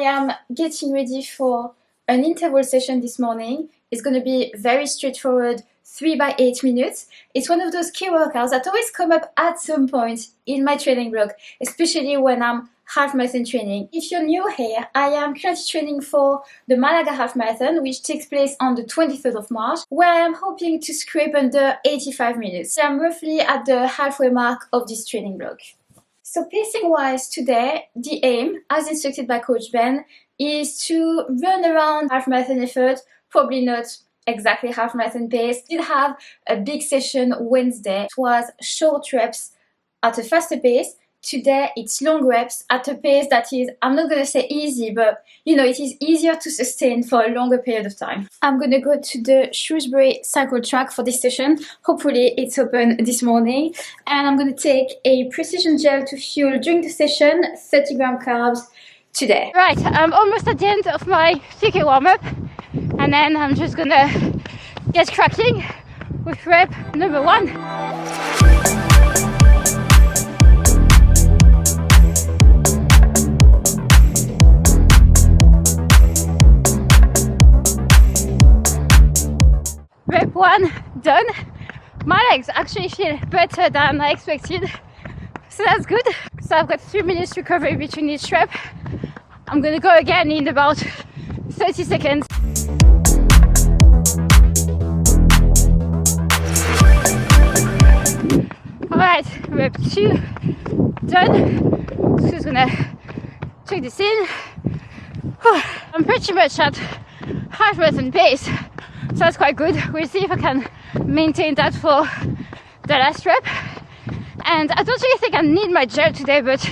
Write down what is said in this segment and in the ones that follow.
am getting ready for an interval session this morning. It's going to be very straightforward, 3 by 8 minutes. It's one of those key workouts that always come up at some point in my training block, especially when I'm half marathon training. If you're new here, I am currently training for the Malaga Half Marathon, which takes place on the 23rd of March, where I am hoping to scrape under 85 minutes. So I'm roughly at the halfway mark of this training block. So pacing wise today, the aim, as instructed by Coach Ben, is to run around half marathon effort, probably not exactly half marathon pace. I did have a big session Wednesday. It was short reps at a faster pace. Today it's long reps at a pace that is, I'm not going to say easy, but it is easier to sustain for a longer period of time. I'm going to go to the Shrewsbury cycle track for this session. Hopefully it's open this morning. And I'm going to take a precision gel to fuel during the session, 30 gram carbs today. Right, I'm almost at the end of my 3K warm-up. And then I'm just going to get cracking with rep number 1. Rep 1 done. My legs actually feel better than I expected, so that's good. So I've got 3 minutes recovery between each rep. I'm gonna go again in about 30 seconds. Alright, rep 2 done. Just gonna check this in. I'm pretty much at half marathon pace, so that's quite good. We'll see if I can maintain that for the last rep. And I don't really think I need my gel today, but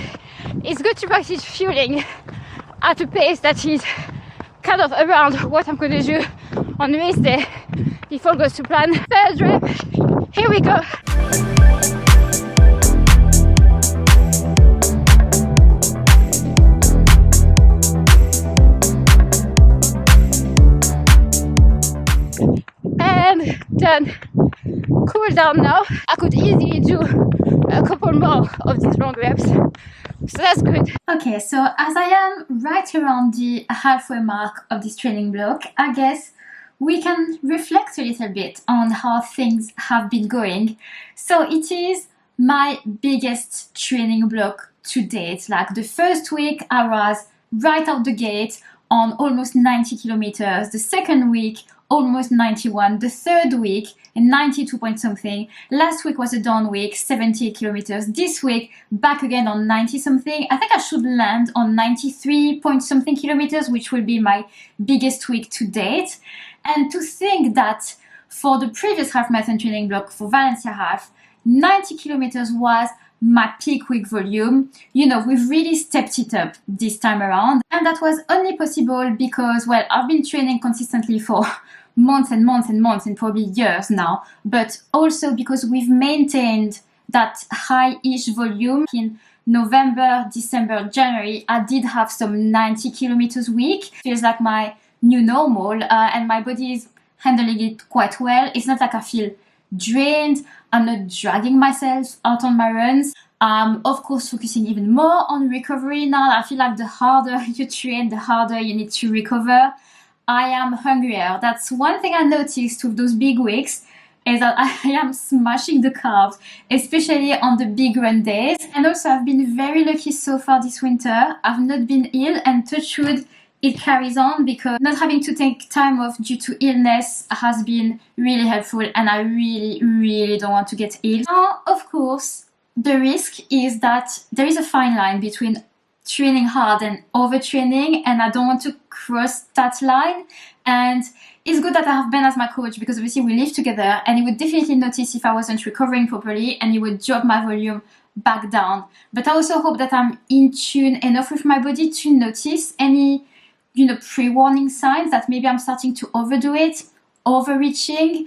it's good to practice fueling at a pace that is kind of around what I'm going to do on race day if all goes to plan. Third rep, here we go. And done. Cool down now. I could easily do a couple more of these long reps, so that's good. Okay, so as I am right around the halfway mark of this training block, I guess we can reflect a little bit on how things have been going. So it is my biggest training block to date. Like the first week I was right out the gate on almost 90 kilometers. The second week almost 91, the third week 92 point something. Last week was a down week, 78 kilometers. This week back again on 90 something. I think I should land on 93 point something kilometers, which will be my biggest week to date. And to think that for the previous half marathon training block for Valencia Half, 90 kilometers was my peak week volume. We've really stepped it up this time around. And that was only possible because, well, I've been training consistently for months and months and months and probably years now, but also because we've maintained that high-ish volume. In November, December, January, I did have some 90 kilometers week. Feels like my new normal, and my body is handling it quite well. It's not like I feel drained. I'm not dragging myself out on my runs. Of course, focusing even more on recovery now. I feel like the harder you train, the harder you need to recover. I am hungrier. That's one thing I noticed with those big weeks, is that I am smashing the carbs, especially on the big run days. And also I've been very lucky so far this winter. I've not been ill, and touch wood, it carries on, because not having to take time off due to illness has been really helpful, and I really, really don't want to get ill. Now, of course, the risk is that there is a fine line between training hard and overtraining, and I don't want to cross that line. And it's good that I have Ben as my coach, because obviously we live together, and he would definitely notice if I wasn't recovering properly, and he would drop my volume back down. But I also hope that I'm in tune enough with my body to notice any pre-warning signs that maybe I'm starting to overdo it, overreaching,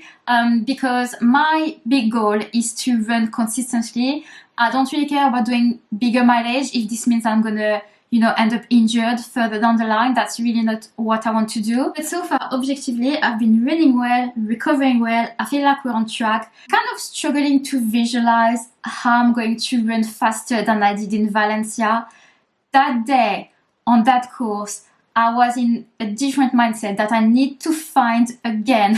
because my big goal is to run consistently. I don't really care about doing bigger mileage if this means I'm gonna end up injured further down the line. That's really not what I want to do. But so far, objectively, I've been running well, recovering well. I feel like we're on track. Kind of struggling to visualize how I'm going to run faster than I did in Valencia. That day on that course, I was in a different mindset that I need to find again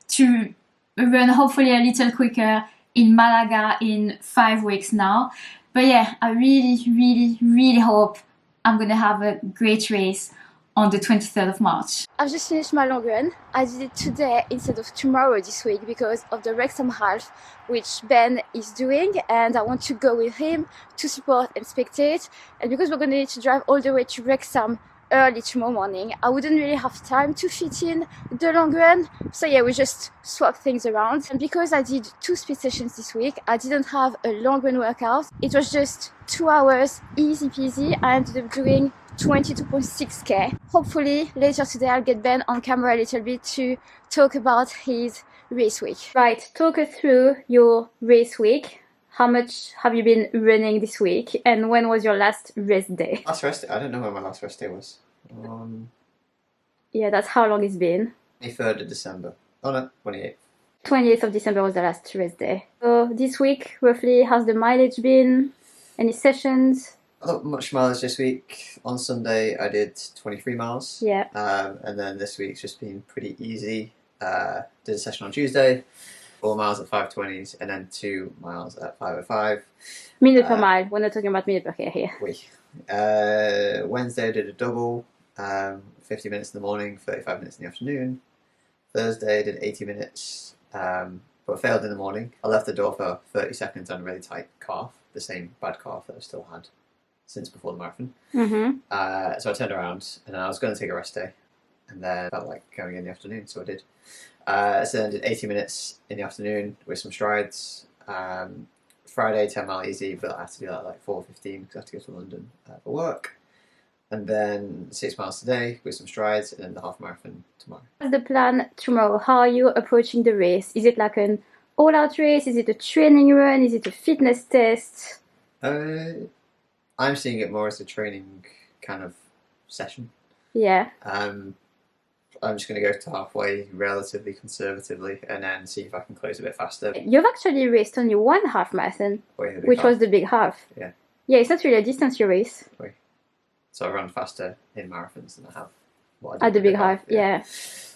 to run hopefully a little quicker in Malaga in 5 weeks now. But yeah, I really hope I'm gonna have a great race on the 23rd of March. I've just finished my long run. I did it today instead of tomorrow this week because of the Wrexham Half, which Ben is doing, and I want to go with him to support and spectate. And because we're going to need to drive all the way to Wrexham early tomorrow morning, I wouldn't really have time to fit in the long run. So yeah, we just swap things around. And because I did 2 speed sessions this week, I didn't have a long run workout. It was just 2 hours, easy peasy. I ended up doing 22.6k. Hopefully later today I'll get Ben on camera a little bit to talk about his race week. Right, talk us through your race week. How much have you been running this week, and when was your last rest day? Last rest day? I don't know when my last rest day was. Yeah, that's how long it's been. 23rd of December. Oh no, 28th. 28th of December was the last rest day. So this week, roughly, how's the mileage been? Any sessions? Not much mileage this week. On Sunday I did 23 miles. Yeah. And then this week's just been pretty easy. Did a session on Tuesday, 4 miles at 5:20s, and then 2 miles at 5:05. Minute per mile. We're not talking about minute per k here. Oui. Wednesday I did a double, 50 minutes in the morning, 35 minutes in the afternoon. Thursday I did 80 minutes, but failed in the morning. I left the door for 30 seconds on a really tight calf, the same bad calf that I've still had since before the marathon. So I turned around and I was going to take a rest day, and then felt like going in the afternoon, so I did. So then I did 80 minutes in the afternoon with some strides. Friday 10 mile easy, but I had to do that at like 4:15 because I have to go to London for work. And then 6 miles today with some strides, and then the half marathon tomorrow. What's the plan tomorrow? How are you approaching the race? Is it like an all-out race? Is it a training run? Is it a fitness test? I'm seeing it more as a training kind of session. Yeah. I'm just going to go to halfway relatively conservatively and then see if I can close a bit faster. You've actually raced only 1 half marathon, which was the big half. Yeah. Yeah, it's not really a distance you race. Oui. So I run faster in marathons than I have at the big half. Yeah.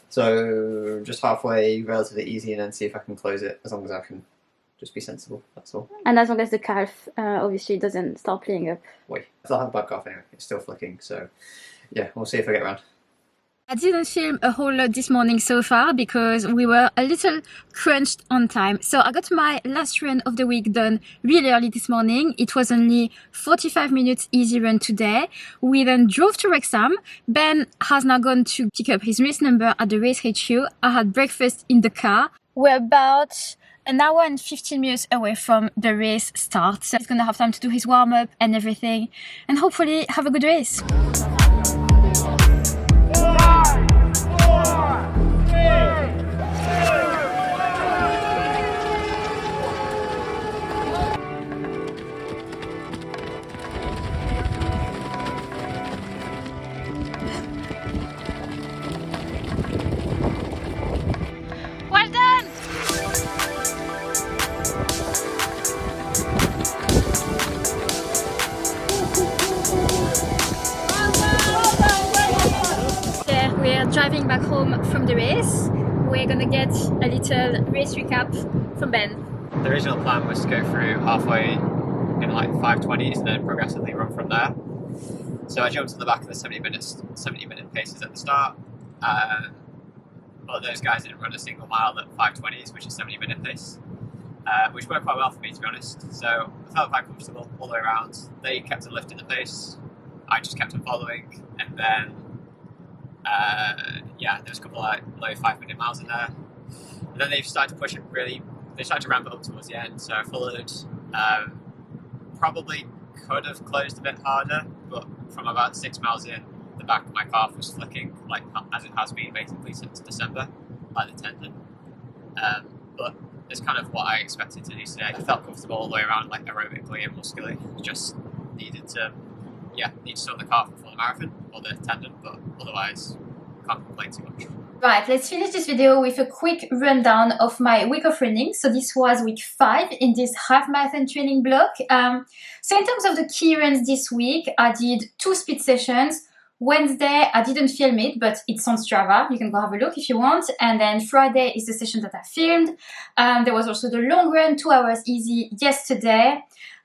So just halfway, relatively easy, and then see if I can close it as long as I can just be sensible, that's all. And as long as the calf obviously doesn't start playing up. Oui. I still have a bad calf anyway, it's still flicking, so yeah, we'll see if I get around. I didn't film a whole lot this morning so far because we were a little crunched on time. So I got my last run of the week done really early this morning. It was only 45 minutes easy run today. We then drove to Wrexham. Ben has now gone to pick up his race number at the race HQ. I had breakfast in the car. We're about an hour and 15 minutes away from the race start. So he's gonna have time to do his warm-up and everything, and hopefully have a good race. 5, 4, 3, 2. Well done! We're driving back home from the race. We're gonna get a little race recap from Ben. The original plan was to go through halfway in like 5:20s and then progressively run from there. So I jumped on the back of the 70-minute paces at the start. But those guys didn't run a single mile at 5:20s, which is 70-minute pace, which worked quite well for me, to be honest. So I felt quite comfortable all the way around. They kept on lifting the pace, I just kept on following, and then yeah, there was a couple of like low 5-minute miles in there. And then they started to push it really, they started to ramp it up towards the end, so I followed. Probably could have closed a bit harder, but from about 6 miles in, the back of my calf was flicking, like as it has been basically since December, like the tendon. But it's kind of what I expected to do today. I felt comfortable all the way around, like aerobically and muscularly. Just needed to sort the calf before the marathon, or the tendon, but otherwise can't complain too much. Right, let's finish this video with a quick rundown of my week of running. So this was week 5 in this half marathon training block. So in terms of the key runs this week, I did 2 speed sessions, Wednesday, I didn't film it, but it's on Strava. You can go have a look if you want. And then Friday is the session that I filmed. There was also the long run, 2 hours easy yesterday.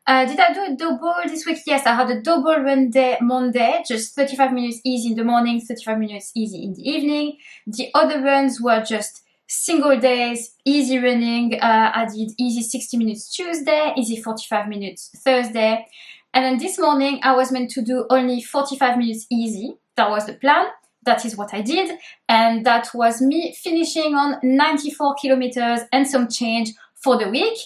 Did I do a double this week? Yes, I had a double run day Monday, just 35 minutes easy in the morning, 35 minutes easy in the evening. The other runs were just single days, easy running. I did easy 60 minutes Tuesday, easy 45 minutes Thursday. And then this morning, I was meant to do only 45 minutes easy. That was the plan. That is what I did. And that was me finishing on 94 kilometers and some change for the week,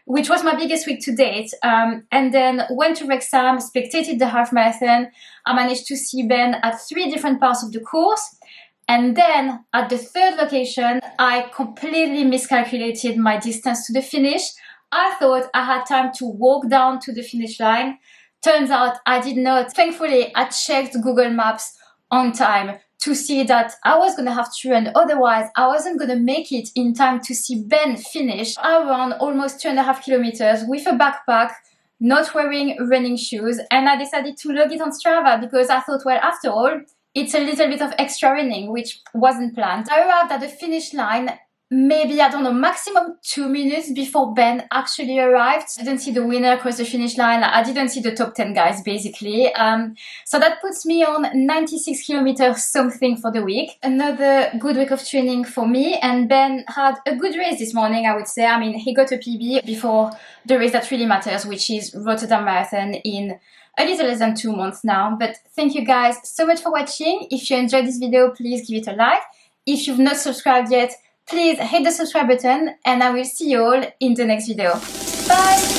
which was my biggest week to date. And then went to Wrexham, spectated the half marathon. I managed to see Ben at 3 different parts of the course. And then at the third location, I completely miscalculated my distance to the finish. I thought I had time to walk down to the finish line. Turns out I did not. Thankfully, I checked Google Maps on time to see that I was going to have to run. Otherwise, I wasn't going to make it in time to see Ben finish. I ran almost 2.5 kilometers with a backpack, not wearing running shoes, and I decided to log it on Strava because I thought, well, after all, it's a little bit of extra running, which wasn't planned. I arrived at the finish line maybe, I don't know, maximum 2 minutes before Ben actually arrived. I didn't see the winner cross the finish line. I didn't see the top 10 guys, basically. So that puts me on 96 kilometers something for the week. Another good week of training for me. And Ben had a good race this morning, I would say. I mean, he got a PB before the race that really matters, which is Rotterdam Marathon in a little less than 2 months now. But thank you guys so much for watching. If you enjoyed this video, please give it a like. If you've not subscribed yet, please hit the subscribe button, and I will see you all in the next video. Bye!